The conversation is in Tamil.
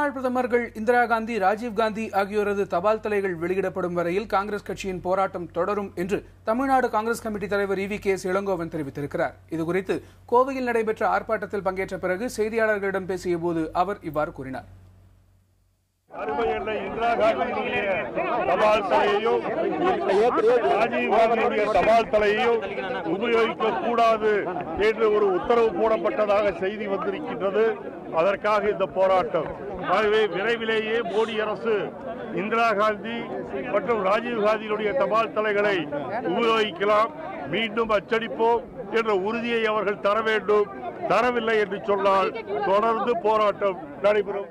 முன்னாள் பிரதமர்கள் இந்திரா காந்தி, ராஜீவ் காந்தி ஆகியோரது தபால் தலைகள் வெளியிடப்படும் வரையில் காங்கிரஸ் கட்சியின் போராட்டம் தொடரும் என்று தமிழ்நாடு காங்கிரஸ் கமிட்டி தலைவர் EVKS இளங்கோவன் தெரிவித்திருக்கிறார். இதுகுறித்து கோவையில் நடைபெற்ற ஆர்ப்பாட்டத்தில் பங்கேற்ற பிறகு செய்தியாளர்களிடம் பேசிய போது அவர் இவ்வாறு கூறினார். இந்திரா காந்தியுடைய தபால் தலையையும் ராஜீவ் காந்தியுடைய தபால் தலையையும் உபயோகிக்க கூடாது என்று ஒரு உத்தரவு போடப்பட்டதாக செய்தி வந்திருக்கின்றது. அதற்காக இந்த போராட்டம். ஆகவே விரைவிலேயே மோடி அரசு இந்திரா காந்தி மற்றும் ராஜீவ் காந்தியினுடைய தபால் தலைகளை உபயோகிக்கலாம், மீண்டும் அச்சடிப்போம் என்ற உறுதியை அவர்கள் தர வேண்டும். தரவில்லை என்று சொன்னால் தொடர்ந்து போராட்டம் நடைபெறும்.